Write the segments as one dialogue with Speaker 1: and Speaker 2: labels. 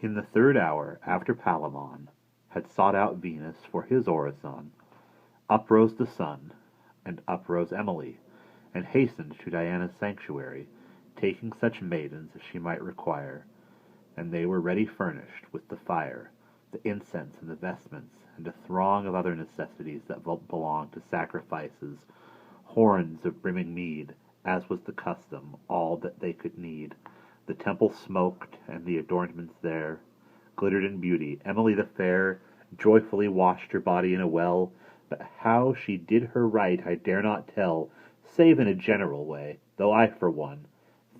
Speaker 1: In the third hour after Palamon had sought out Venus for his orison, up rose the sun, and up rose Emily, and hastened to Diana's sanctuary, taking such maidens as she might require. And they were ready furnished with the fire, the incense, and the vestments, and a throng of other necessities that belonged to sacrifices, horns of brimming mead, as was the custom, all that they could need. The temple smoked, and the adornments there glittered in beauty. Emily the fair joyfully washed her body in a well, but how she did her right I dare not tell, save in a general way, though I, for one,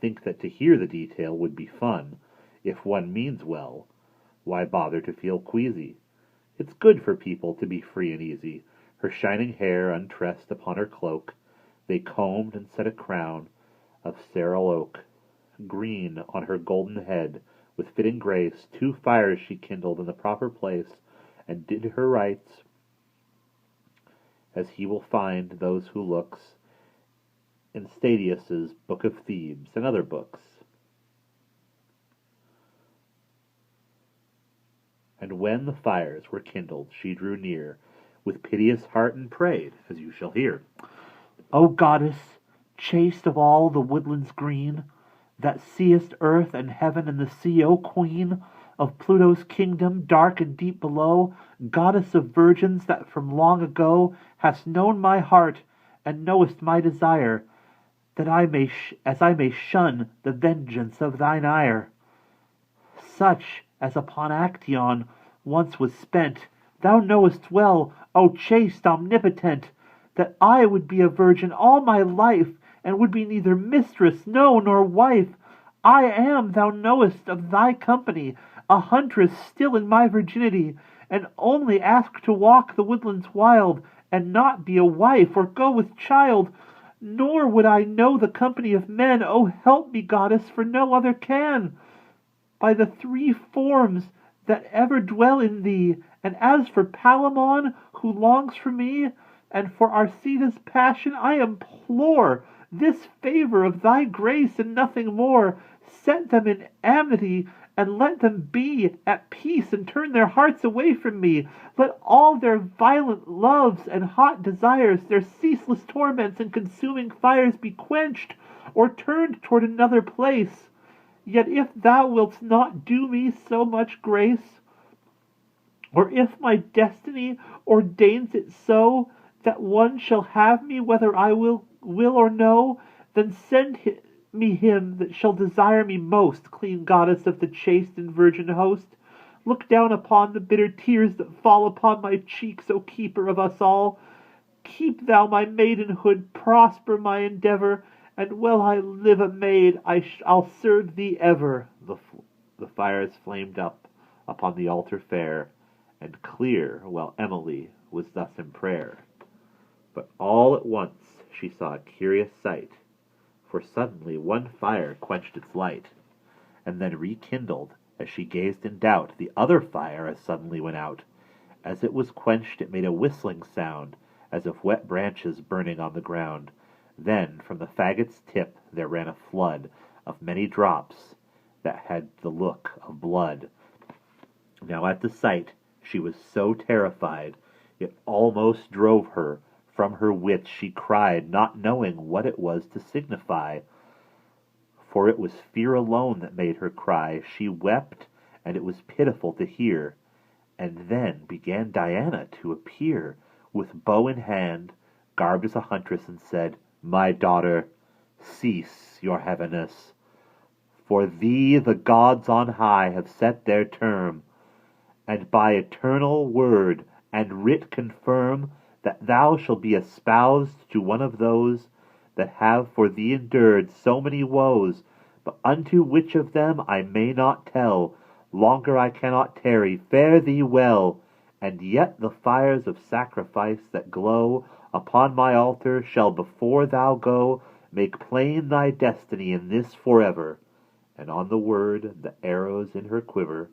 Speaker 1: think that to hear the detail would be fun. If one means well, why bother to feel queasy? It's good for people to be free and easy. Her shining hair untressed upon her cloak, they combed and set a crown of cerul oak. Green on her golden head, with fitting grace, 2 fires she kindled in the proper place, and did her rites, as he will find those who looks in Statius's Book of Thebes and other books. And when the fires were kindled, she drew near, with piteous heart, and prayed, as you shall hear.
Speaker 2: O goddess, chaste of all the woodlands green, that seest earth and heaven and the sea, O queen of Pluto's kingdom, dark and deep below, goddess of virgins, that from long ago hast known my heart, and knowest my desire, that as I may shun the vengeance of thine ire. Such as upon Actaeon once was spent, thou knowest well, O chaste omnipotent, that I would be a virgin all my life, and would be neither mistress, no, nor wife. I am, thou knowest, of thy company, a huntress still in my virginity, and only ask to walk the woodlands wild, and not be a wife, or go with child. Nor would I know the company of men, O help me, goddess, for no other can. By the 3 forms that ever dwell in thee, and as for Palamon, who longs for me, and for Arceda's passion, I implore this favor of thy grace and nothing more. Set them in amity, and let them be at peace, and turn their hearts away from me. Let all their violent loves and hot desires, their ceaseless torments and consuming fires be quenched, or turned toward another place. Yet if thou wilt not do me so much grace, or if my destiny ordains it so, that one shall have me whether I will or no, then send me him that shall desire me most, clean goddess of the chaste and virgin host. Look down upon the bitter tears that fall upon my cheeks, O keeper of us all. Keep thou my maidenhood, prosper my endeavor, and while I live a maid, I'll serve thee ever. The fires flamed up upon the altar fair, and clear, while Emily was thus in prayer. But all at once she saw a curious sight, for suddenly one fire quenched its light, and then rekindled. As she gazed in doubt, the other fire as suddenly went out. As it was quenched, it made a whistling sound, as of wet branches burning on the ground. Then from the faggot's tip there ran a flood of many drops that had the look of blood. Now at the sight she was so terrified, it almost drove her from her wits. She cried, not knowing what it was to signify, for it was fear alone that made her cry. She wept, and it was pitiful to hear. And then began Diana to appear, with bow in hand, garbed as a huntress, and said, My daughter, cease your heaviness. For thee the gods on high have set their term, and by eternal word and writ confirm that thou shalt be espoused to one of those that have for thee endured so many woes, but unto which of them I may not tell. Longer I cannot tarry. Fare thee well. And yet the fires of sacrifice that glow upon my altar shall, before thou go, make plain thy destiny in this forever. And on the word the arrows in her quiver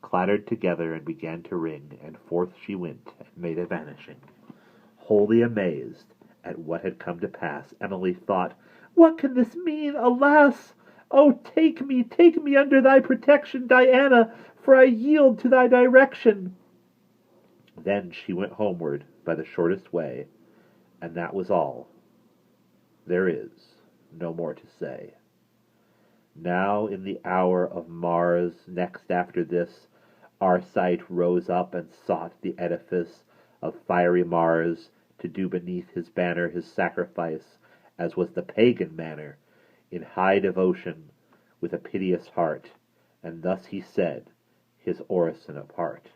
Speaker 2: clattered together and began to ring, and forth she went and made a vanishing. Wholly amazed at what had come to pass, Emily thought, What can this mean? Alas! Oh, take me under thy protection, Diana, for I yield to thy direction.
Speaker 1: Then she went homeward by the shortest way, and that was all. There is no more to say. Now in the hour of Mars, next after this, our sight rose up and sought the edifice of fiery Mars, to do beneath his banner his sacrifice, as was the pagan manner, in high devotion, with a piteous heart, and thus he said, his orison apart.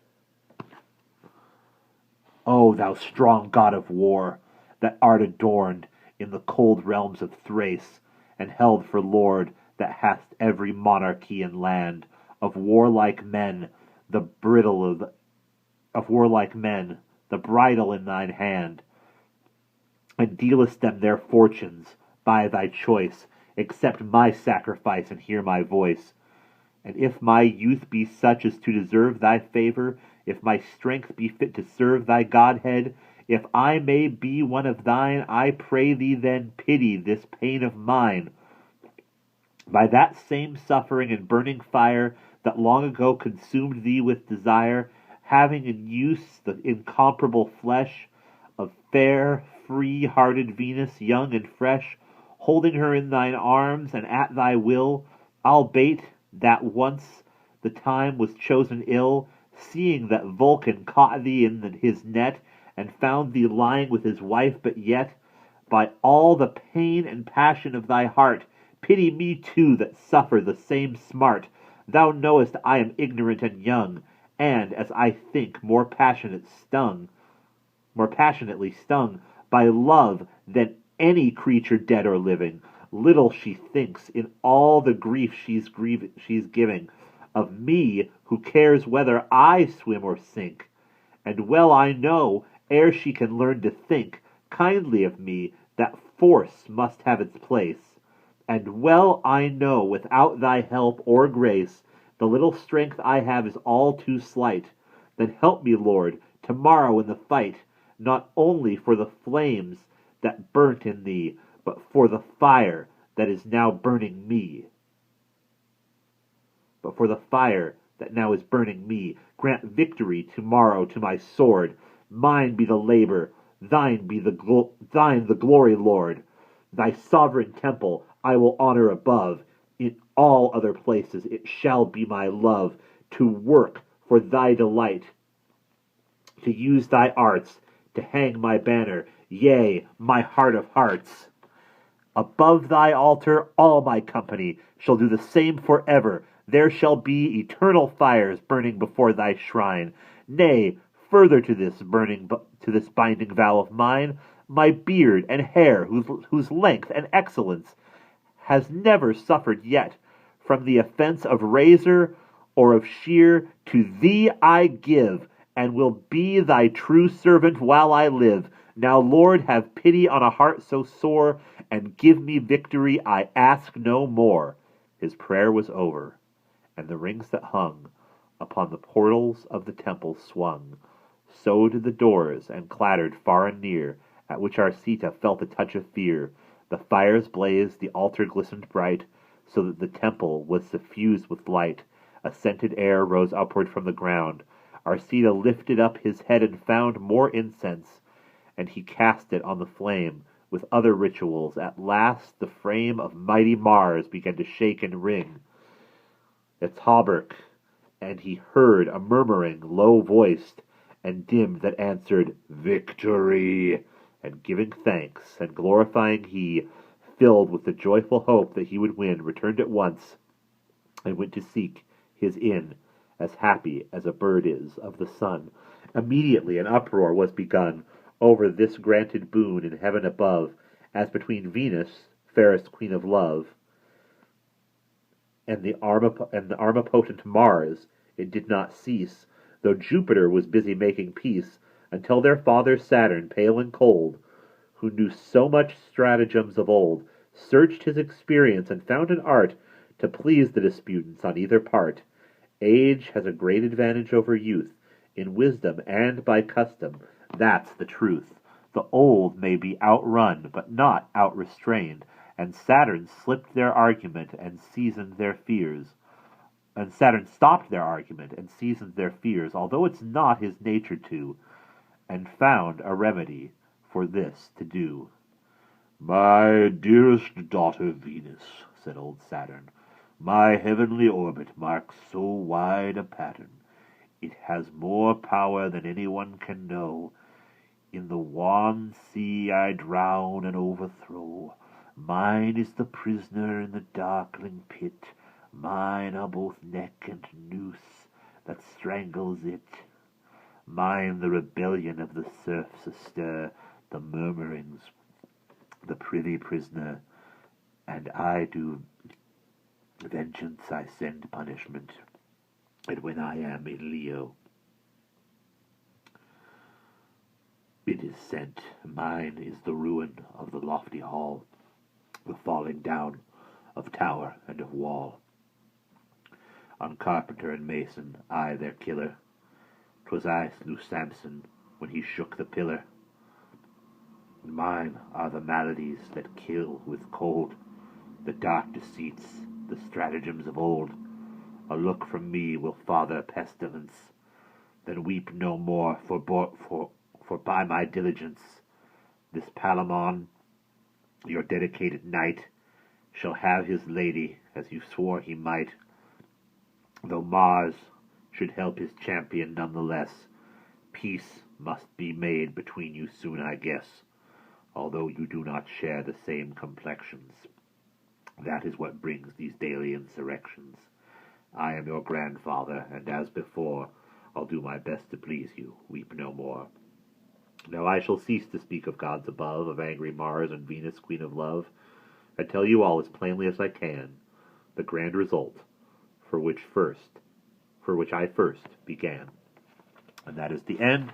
Speaker 2: O thou strong god of war, that art adorned in the cold realms of Thrace, and held for lord that hast every monarchy and land, of warlike men, the bridle in thine hand, and dealest them their fortunes by thy choice. Accept my sacrifice and hear my voice. And if my youth be such as to deserve thy favor, if my strength be fit to serve thy Godhead, if I may be one of thine, I pray thee then pity this pain of mine. By that same suffering and burning fire that long ago consumed thee with desire, having in use the incomparable flesh of fair, free-hearted Venus, young and fresh, holding her in thine arms and at thy will, albeit that once the time was chosen ill, seeing that Vulcan caught thee in his net, and found thee lying with his wife, but yet, by all the pain and passion of thy heart, pity me too that suffer the same smart. Thou knowest I am ignorant and young, and, as I think, more passionately stung by love than any creature dead or living. Little she thinks, in all the grief she's giving, of me, who cares whether I swim or sink. And well I know, ere she can learn to think kindly of me, that force must have its place. And well I know, without thy help or grace, the little strength I have is all too slight. Then help me, Lord, tomorrow in the fight, not only for the flames that burnt in thee, but for the fire that is now burning me. Grant victory tomorrow to my sword. Mine be the labor, thine the glory, Lord. Thy sovereign temple I will honor above. In all other places it shall be my love to work for thy delight, to use thy arts, to hang my banner, yea, my heart of hearts. Above thy altar all my company shall do the same forever. There shall be eternal fires burning before thy shrine. Nay, further to this binding vow of mine, my beard and hair, whose length and excellence has never suffered yet from the offense of razor or of shear, to thee I give, and will be thy true servant while I live. Now, Lord, have pity on a heart so sore, and give me victory, I ask no more. His prayer was over, and the rings that hung upon the portals of the temple swung. So did the doors, and clattered far and near, at which Arcita felt a touch of fear. The fires blazed, the altar glistened bright, so that the temple was suffused with light. A scented air rose upward from the ground. Arcita lifted up his head and found more incense, and he cast it on the flame with other rituals. At last the frame of mighty Mars began to shake and ring its hauberk, and he heard a murmuring, low-voiced and dimmed, that answered, "Victory!" And giving thanks and glorifying he, filled with the joyful hope that he would win, returned at once, and went to seek his inn, as happy as a bird is of the sun. Immediately an uproar was begun over this granted boon in heaven above, as between Venus, fairest queen of love, and the armipotent Mars. It did not cease, though Jupiter was busy making peace, until their father Saturn, pale and cold, who knew so much stratagems of old, searched his experience and found an art to please the disputants on either part. Age has a great advantage over youth, in wisdom and by custom. That's the truth. The old may be outrun, but not outrestrained,
Speaker 1: And Saturn slipped their argument and seasoned their fears. And Saturn stopped their argument and seasoned their fears, although it's not his nature to, and found a remedy for this to do. "My dearest daughter Venus," said old Saturn, "my heavenly orbit marks so wide a pattern. It has more power than anyone can know. In the wan sea I drown and overthrow. Mine is the prisoner in the darkling pit. Mine are both neck and noose that strangles it. Mine the rebellion of the surfs astir, the murmurings, the privy prisoner. And I do vengeance, I send punishment. And when I am in Leo, it is sent. Mine is the ruin of the lofty hall, the falling down of tower and of wall. On carpenter and mason, I their killer. 'Twas I slew Samson when he shook the pillar. Mine are the maladies that kill with cold, the dark deceits, the stratagems of old. A look from me will father pestilence. Then weep no more, for by my diligence this Palamon, your dedicated knight, shall have his lady, as you swore he might. Though Mars should help his champion none the less, peace must be made between you soon, I guess, although you do not share the same complexions. That is what brings these daily insurrections. I am your grandfather, and as before, I'll do my best to please you. Weep no more. Now I shall cease to speak of gods above, of angry Mars and Venus, queen of love, and tell you all as plainly as I can the grand result for which I first began. And that is the end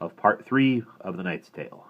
Speaker 1: of part 3 of The Knight's Tale.